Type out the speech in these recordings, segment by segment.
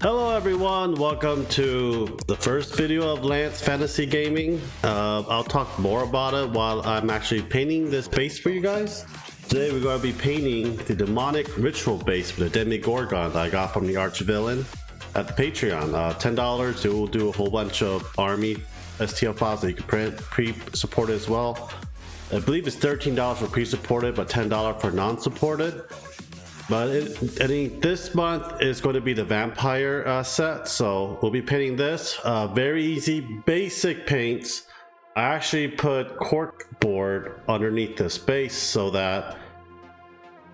Hello everyone, welcome to the first video of Lance Fantasy Gaming. I'll talk more about it while I'm actually painting this base for you guys. Today we're going to be painting the demonic ritual base for the Demigorgon that I got from the Archvillain at the Patreon. $10, it will do a whole bunch of army STL files that you can print, pre-supported as well. I believe it's $13 for pre-supported, but $10 for non-supported. But I think this month is going to be the vampire set, so we'll be painting this. Very easy, basic paints. I actually put corkboard underneath this base so that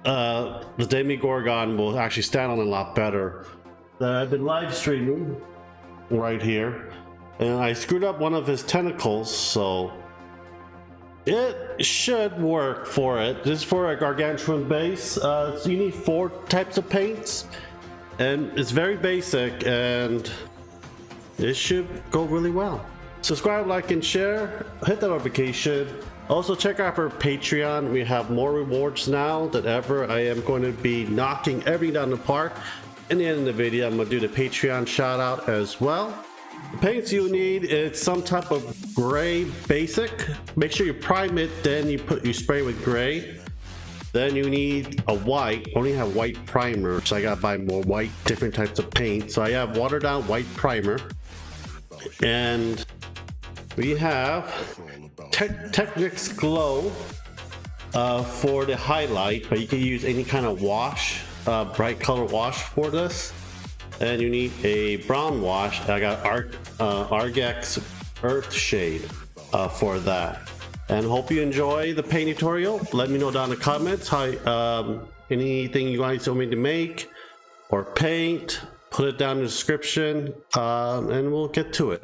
the Demigorgon will actually stand on a lot better. I've been live streaming right here, and I screwed up one of his tentacles, so it should work for it. This is for a gargantuan base. So you need 4 types of paints, and it's very basic, and it should go really well. Subscribe, like, and share. Hit the notification. Also check out our Patreon. We have more rewards now than ever. I am going to be knocking everything down the park. In the end of the video, I'm going to do the Patreon shout out as well. The paints you need is some type of gray basic. Make sure you prime it, then you spray with gray. Then you need a white. I only have white primer, so I gotta buy more white, different types of paint. So I have watered down white primer, and we have Technics Glow for the highlight, but you can use any kind of wash, bright color wash for this. And you need a brown wash. I got Argex Earth Shade for that. And hope you enjoy the paint tutorial. Let me know down in the comments how anything you guys want me to make or paint. Put it down in the description, and we'll get to it.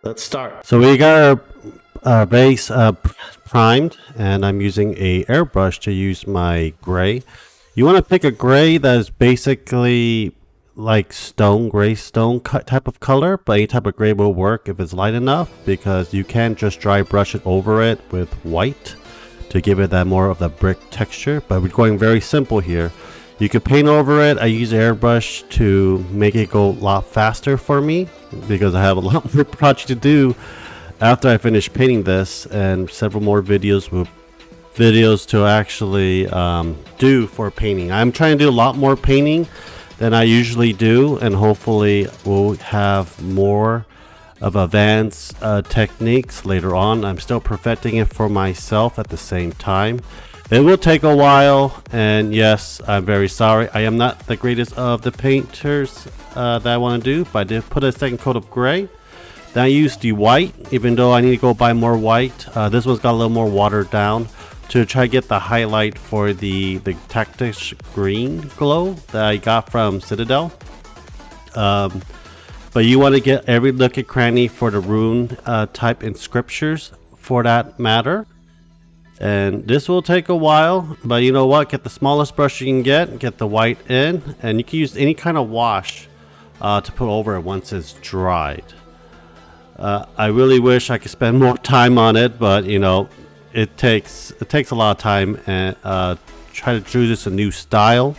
Let's start. So we got our base primed, and I'm using a airbrush to use my gray. You want to pick a gray that is basically like gray stone type of color, but any type of gray will work if it's light enough, because you can't just dry brush it over it with white to give it that more of the brick texture. But we're going very simple here. You can paint over it. I use airbrush to make it go a lot faster for me, because I have a lot more project to do after I finish painting this, and several more videos to actually do for painting. I'm trying to do a lot more painting than I usually do, and hopefully we'll have more of advanced techniques later on. I'm still perfecting it for myself at the same time. It will take a while, and yes, I'm very sorry. I am not the greatest of the painters that I want to do, but I did put a second coat of gray. Then I used the white, even though I need to go buy more white. This one's got a little more watered down, to try to get the highlight for the Tactics Green Glow that I got from Citadel. But you want to get every nook and cranny for the rune type in scriptures for that matter. And this will take a while, but you know what? Get the smallest brush you can get the white in, and you can use any kind of wash to put over it once it's dried. I really wish I could spend more time on it, but you know, it takes a lot of time, and try to do this a new style.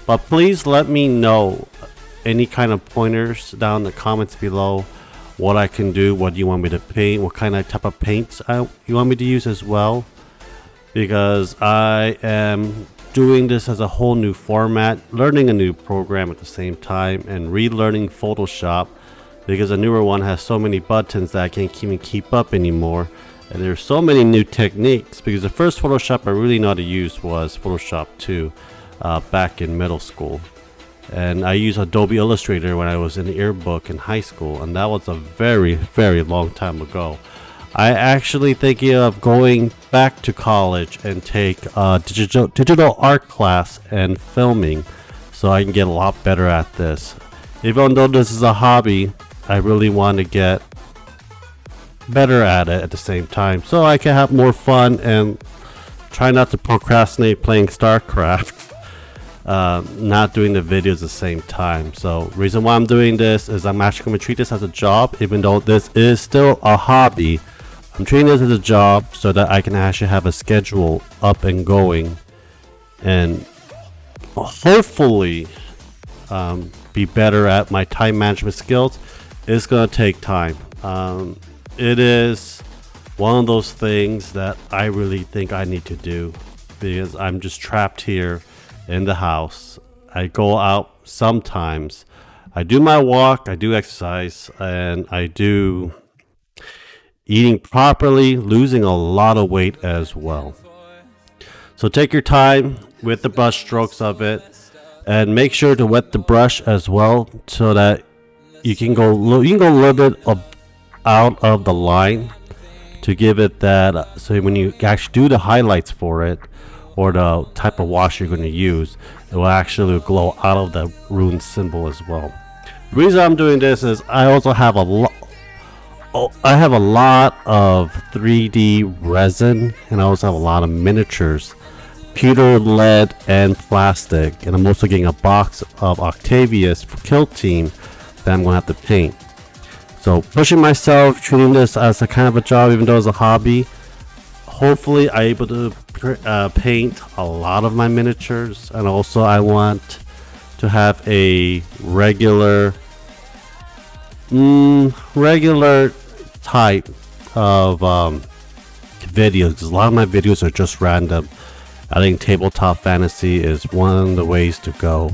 But please let me know any kind of pointers down in the comments below, what I can do, what you want me to paint, what kind of type of paints you want me to use as well, because I am doing this as a whole new format, learning a new program at the same time, and relearning Photoshop, because the newer one has so many buttons that I can't even keep up anymore. And there's so many new techniques, because the first Photoshop I really know how to use was Photoshop 2 back in middle school. And I used Adobe Illustrator when I was in the yearbook in high school, and that was a very, very long time ago. I actually thinking of going back to college and take a digital art class and filming, so I can get a lot better at this. Even though this is a hobby, I really want to get better at it at the same time, so I can have more fun and try not to procrastinate playing StarCraft, not doing the videos at the same time. So reason why I'm doing this is I'm actually going to treat this as a job. Even though this is still a hobby, I'm treating this as a job so that I can actually have a schedule up and going, and hopefully be better at my time management skills, it's going to take time. It is one of those things that I really think I need to do, because I'm just trapped here in the house. I go out sometimes. I do my walk, I do exercise, and I do eating properly, losing a lot of weight as well. So take your time with the brush strokes of it, and make sure to wet the brush as well, so that you can go a little bit out of the line to give it that. So when you actually do the highlights for it, or the type of wash you're going to use, it will actually glow out of the rune symbol as well. The reason I'm doing this is I also have a lot of 3D resin, and I also have a lot of miniatures, pewter, lead, and plastic, and I'm also getting a box of Octavius Kill Team that I'm going to have to paint. So pushing myself, treating this as a kind of a job, even though it's a hobby. Hopefully I'm able to paint a lot of my miniatures, and also I want to have a regular type of videos, because a lot of my videos are just random. I think tabletop fantasy is one of the ways to go.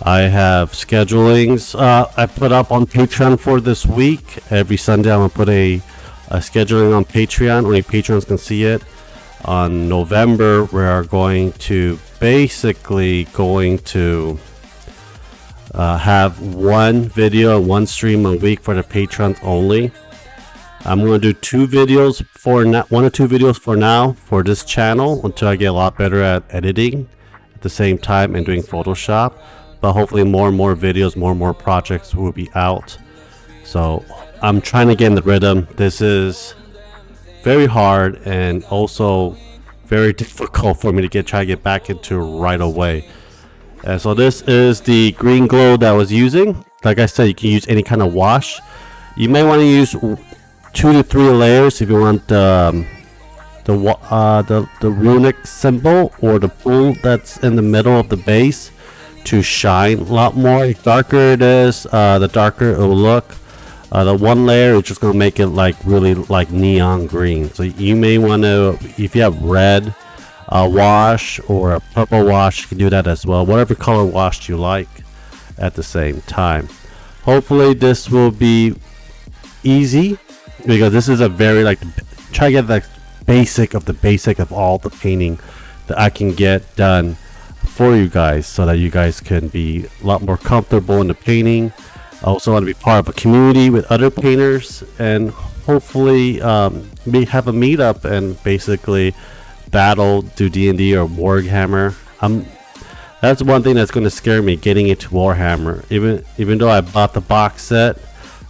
I have schedulings I put up on Patreon for this week. Every Sunday I'm going to put a scheduling on Patreon. Only Patrons can see it. On November, we are going to have one video and one stream a week for the patrons only. I'm going to do 2 videos for now, 1 or 2 videos for now for this channel, until I get a lot better at editing at the same time and doing Photoshop. But hopefully more and more videos, more and more projects will be out. So I'm trying to get in the rhythm. This is very hard and also very difficult for me to try to get back into right away. And so this is the green glow that I was using. Like I said, you can use any kind of wash. You may want to use 2 to 3 layers if you want the runic symbol or the pool that's in the middle of the base to shine a lot more. The darker it is, the darker it will look. The one layer is just going to make it like really like neon green. So you may want to, if you have red wash or a purple wash, you can do that as well. Whatever color wash you like at the same time. Hopefully this will be easy, because this is a very try to get the basic of all the painting that I can get done for you guys, so that you guys can be a lot more comfortable in the painting. I also want to be part of a community with other painters, and hopefully may have a meetup and basically battle, do D&D or Warhammer. That's one thing that's going to scare me, getting into Warhammer. Even though I bought the box set,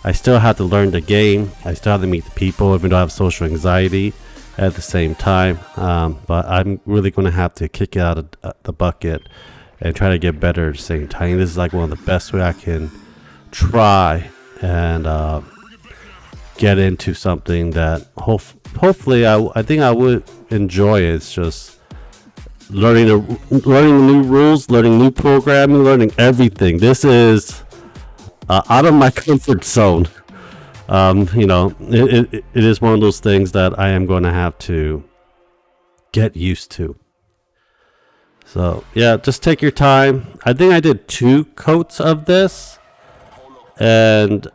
I still have to learn the game. I still have to meet the people, even though I have social anxiety at the same time. But I'm really going to have to kick it out of the bucket and try to get better at the same time. This is like one of the best way I can try and get into something that hopefully I think I would enjoy. It's just learning new rules, learning new programming, learning everything. This is out of my comfort zone. It is one of those things that I am going to have to get used to. So yeah, just take your time. I think I did 2 coats of this, and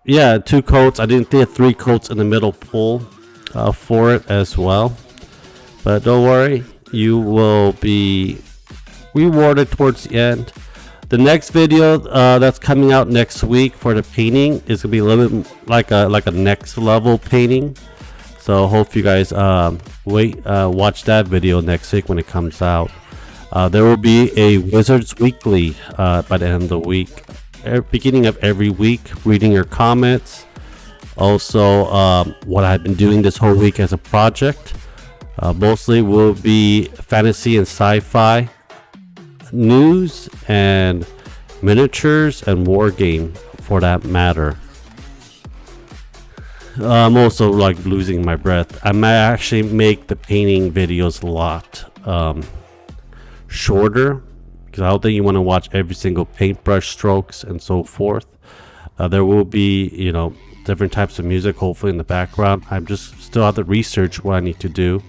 yeah, 2 coats. I didn't get 3 coats in the middle pool for it as well, but don't worry, you will be rewarded towards the end. The next video that's coming out next week for the painting is gonna be a little bit like a next level painting. So hope you guys watch that video next week when it comes out. There will be a Wizards Weekly by the end of the week, beginning of every week, reading your comments. Also, what I've been doing this whole week as a project, mostly will be fantasy and sci-fi news and miniatures and war game for that matter. I'm also like losing my breath. I might actually make the painting videos a lot shorter, because I don't think you want to watch every single paintbrush strokes and so forth. There will be, you know, different types of music hopefully in the background. I'm just still have to research what I need to do,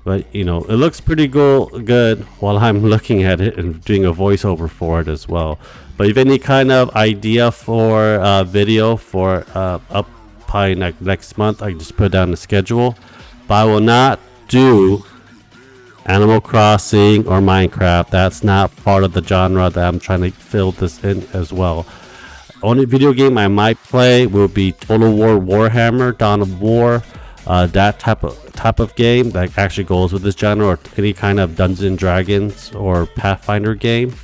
but you know, it looks pretty good while I'm looking at it and doing a voiceover for it as well. But if any kind of idea for video for up probably next month, I can just put down the schedule. But I will not do Animal Crossing or Minecraft. That's not part of the genre that I'm trying to fill this in as well. Only video game I might play will be Total War Warhammer, Dawn of War, that type of game that actually goes with this genre, or any kind of Dungeons and Dragons or Pathfinder game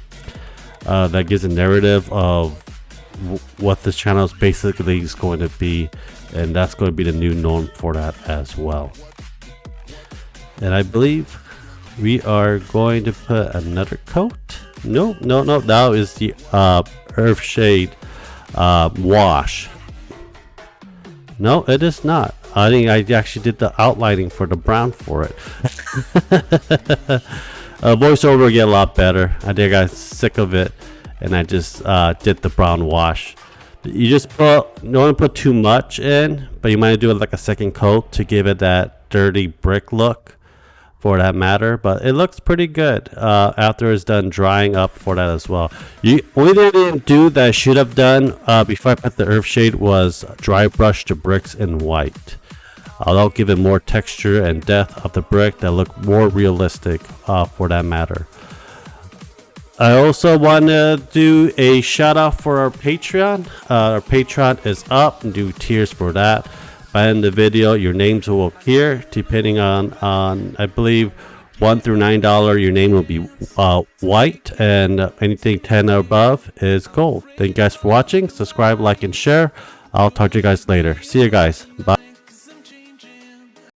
that gives a narrative of what this channel is basically is going to be, and that's going to be the new norm for that as well. And I believe we are going to put another coat. No, that is the Earthshade wash. No, it is not. I think I actually did the outlining for the brown for it. Voiceover will get a lot better. I think I got sick of it, and I just did the brown wash. You just don't want to put too much in, but you might do it like a second coat to give it that dirty brick look, for that matter. But it looks pretty good after it's done drying up for that as well. Only thing I didn't do that I should have done before I put the Earthshade was dry brush the bricks in white. That'll give it more texture and depth of the brick that look more realistic for that matter. I also want to do a shout out for our Patreon. Our Patreon is up, and do tiers for that. By the end of the video, your names will appear depending on I believe $1 through $9. Your name will be white, and anything 10 or above is gold. Thank you guys for watching. Subscribe, like, and share. I'll talk to you guys later. See you guys. Bye.